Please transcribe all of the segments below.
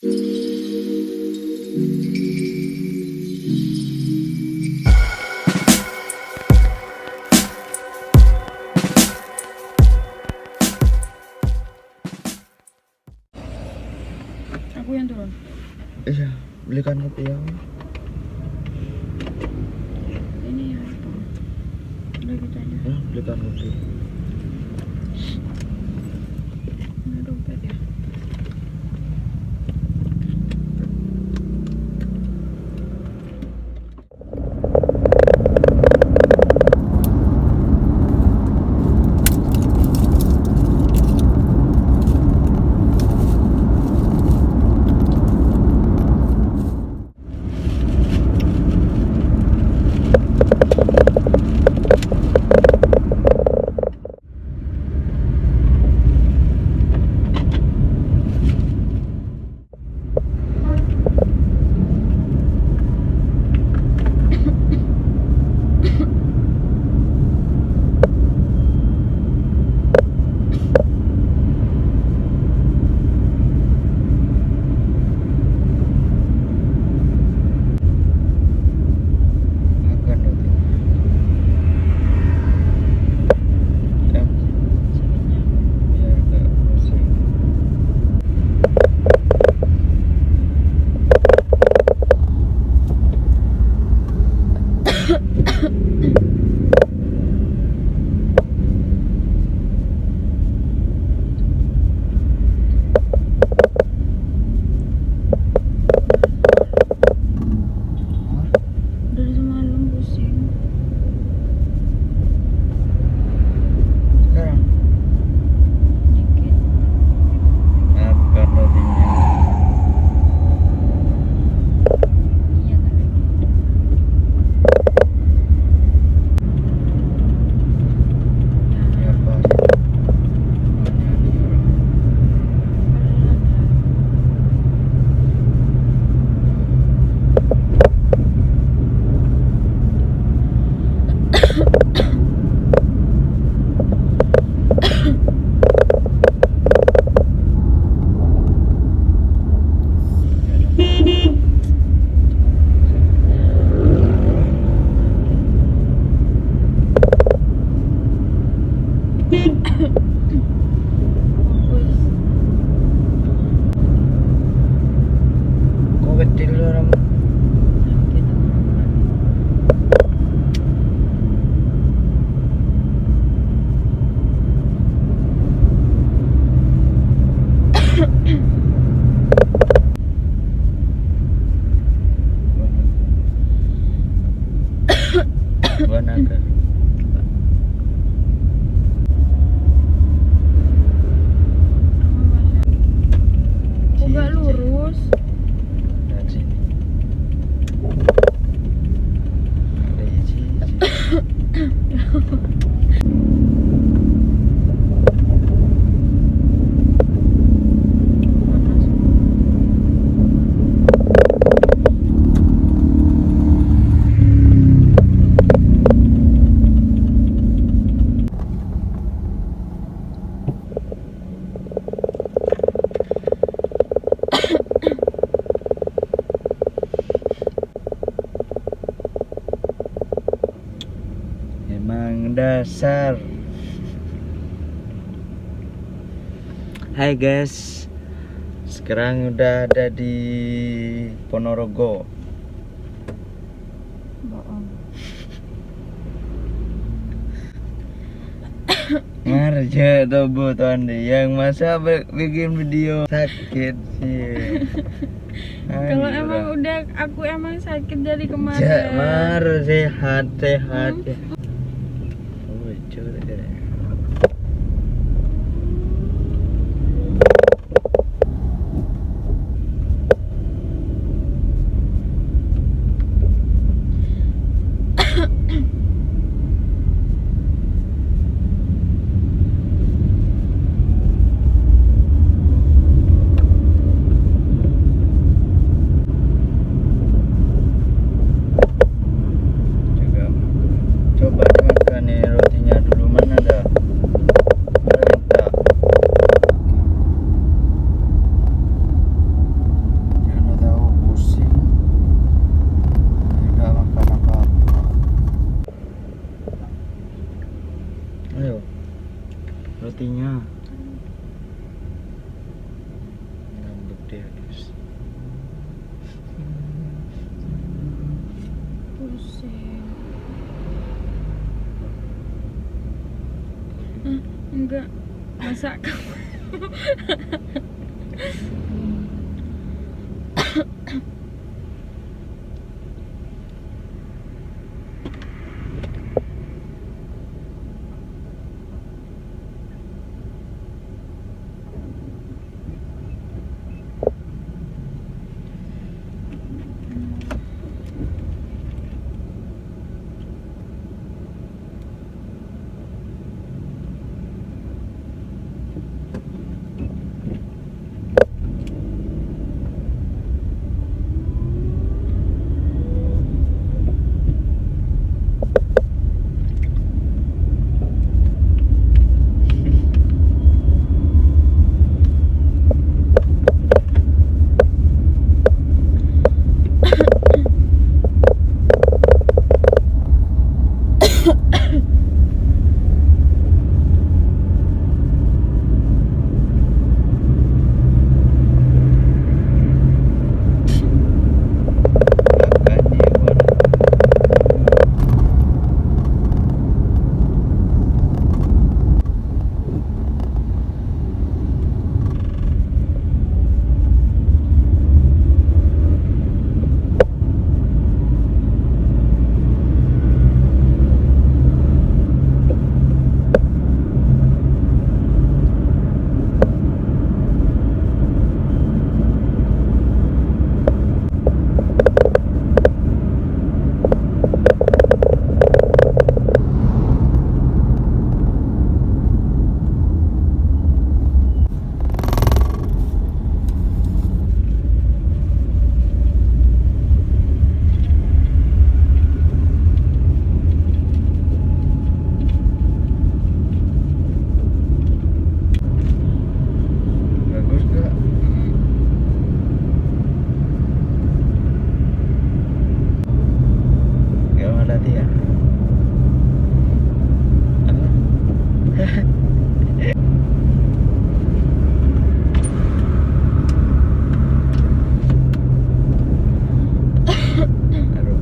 Aku yang turun. Iya, belikan kopi yang Ini ya apa? Udah gitu aja. belikan kopi. Ini dompet ya. Makan roti. Yang biar gak pusing. Dari semalam pusing. Sekarang Dikit. makan rotinya. Iya tadi. Ini apa sih? Namanya nih orang. Fokus. Kok kecil orang? Sakit tenggorokan. Gua naga. Kok gak lurus? Lihat sini. Ada isi. Panas. Emang dasar. Hai guys, sekarang udah ada di Ponorogo. Bohong. Marja tobo Andi yang masa bikin video sakit sih. Kalau emang udah aku emang sakit dari kemarin. Mar sehat sehat. Lucu deh. Coba Pusing. Enggak. Masak kamu. Bagus gak? Gak mau latihan. Apa? Aduh,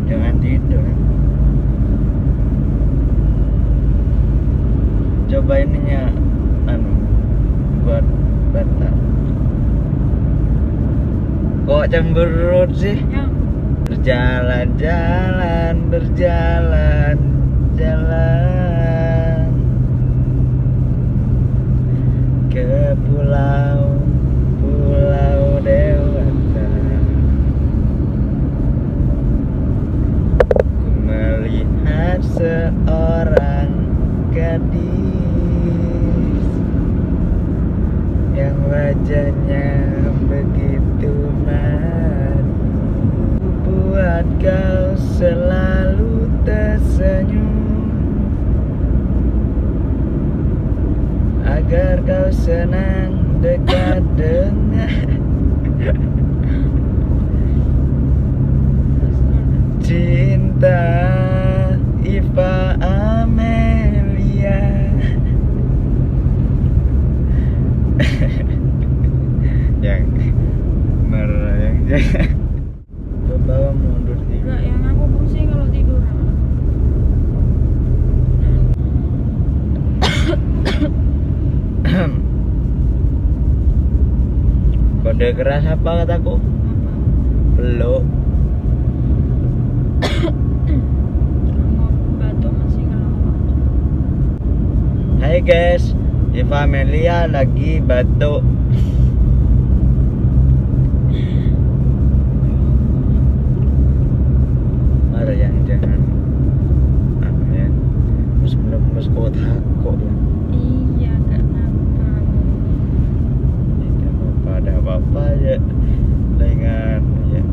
jangan tidur. Coba ininya buat batal. Kok cemberut sih? Yang Berjalan-jalan, berjalan, jalan ke pulau, pulau dewata. Ku melihat seorang gadis yang wajahnya begitu manis, buat kau selalu tersenyum, agar kau senang dekat dengan cinta Iva Amelia. Yang merah yang bawa mundur enggak, yang aku pusing kalau tiduran. Kode keras apa kataku? Apa? Peluk. guys, Eva Amelia lagi batuk. Marah yang jangan ya. Mas kuat hakok ya. Iya, gak apa-apa. Tidak apa-apa, ada apa-apa ya. Dengan ya.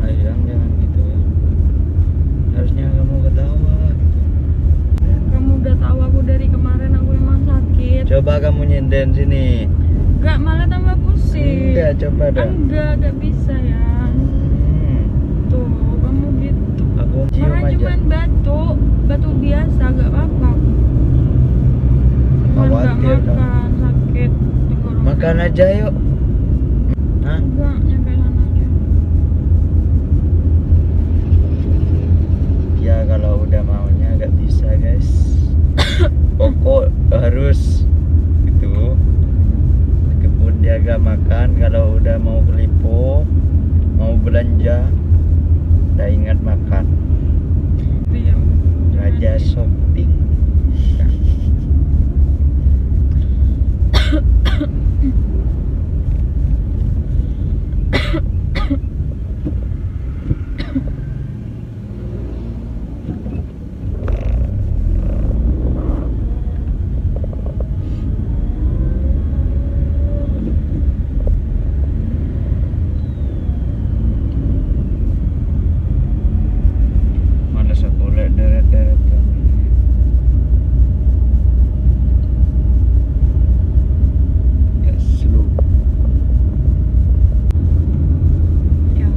Ayang jangan gitu ya. Harusnya kamu ketawa gitu. Kamu udah tahu aku dari kemarin aku emang sakit. Coba kamu nyinden sini. Gak, malah tambah pusing. Enggak, coba dah. Enggak, gak bisa ya. Tuh, kamu gitu. Aku cium Karena aja. cuman batuk biasa, gak apa-apa. Cuman gak Khawatir kamu. makan, sakit tenggorokan. Makan aja yuk. Hah? Enggak, nyampe sana aja. Ya kalau udah maunya gak bisa guys. Pokok harus itu. Meskipun dia gak makan, kalau udah mau ke Lipo, mau belanja, udah ingat makan. Diam. Raja shopping. Malas aku lihat deret-deret kamu. Gak slow. Ya.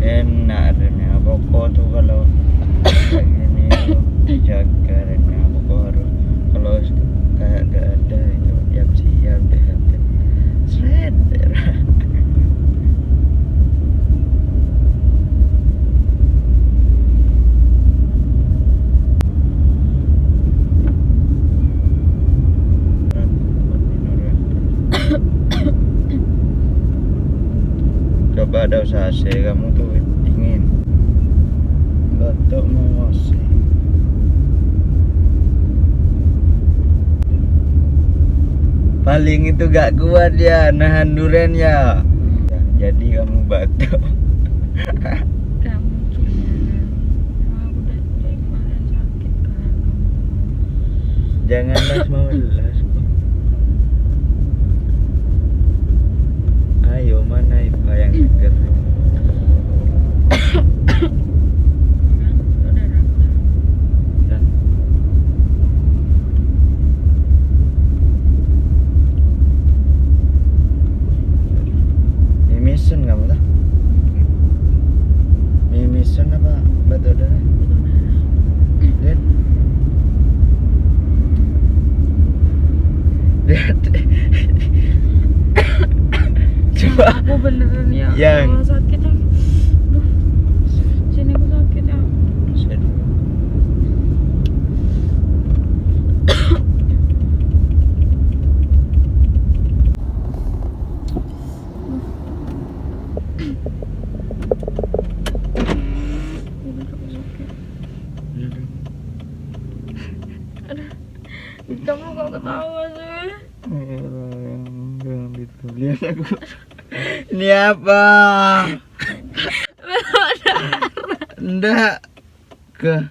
Enak remnya pokok tuh kalau kayak gini tuh jaga remnya pokok harus kalau kayak gak ada itu siap deh hati sreder. Coba ada usaha AC kamu tuh dingin batuk mau AC. Paling itu gak kuat ya nahan durian ya. Jadi kamu batuk. Gak mungkin ya. Emang aku dari kemarin sakit kan. Jangan las mau las kok. Ayo mana Ipa yang seger. Kan, saudara aku dah. Dan mimisen kamu tak? Mimisen apa batu darah? Lihat. Lihat. Coba. Aku beneran ya. Yang. Kalau sakit ya. Aduh. Sini aku sakit ya. Bener aku sakit. Aduh. Kamu kok ketawa sih? Jangan gitu. Lihat aku. Ini apa? Nggak ke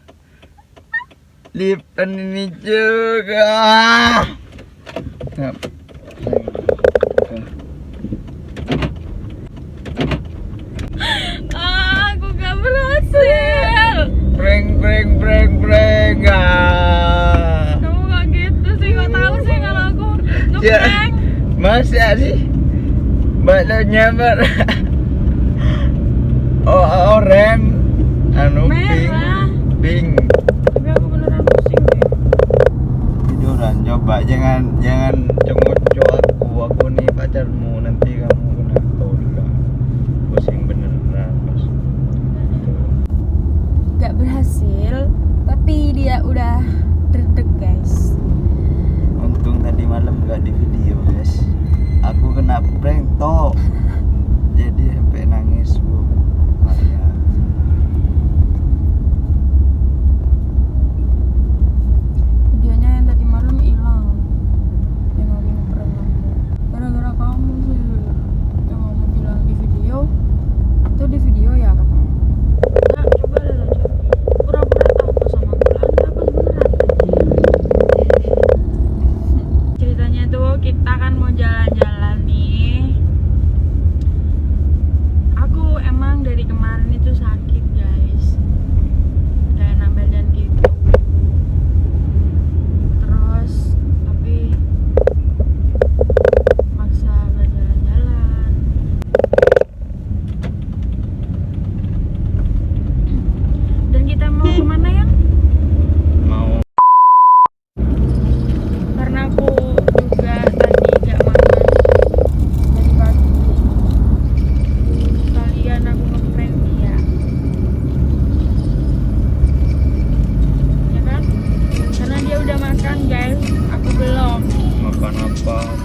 Lipton ini juga. Ngap. Ya, masa sih? Baksonya oranye, anu Merah. pink. Tapi aku beneran pusing deh. Tiduran, coba jangan cengok aku nih pacarmu, nanti kamu kena tolak. Pusing beneran Mas. Gak berhasil, tapi dia udah deg guys. Untung tadi malam gak di video guys. Aku kena prank toh. Jadi sampai nangis bu. Makanya. Videonya yang tadi malam hilang. Yang mau prank aku. Gara-gara kamu sih yang kamu bilang di video. Itu di video ya katanya. Nah, coba deh lo coba. Pura-pura takut sama aku. Lah, takut beneran. Ceritanya tuh kita kan mau jalan-jalan nih. Aku emang dari kemarin itu sakit guys, gak enak badan gitu. Terus tapi maksa berjalan-jalan. Dan kita mau kemana ya? Mau Karena aku juga tadi gak makan dari pagi. Sekalian aku ngeprank dia, ya kan? Karena dia udah makan guys, aku belum. makan apa?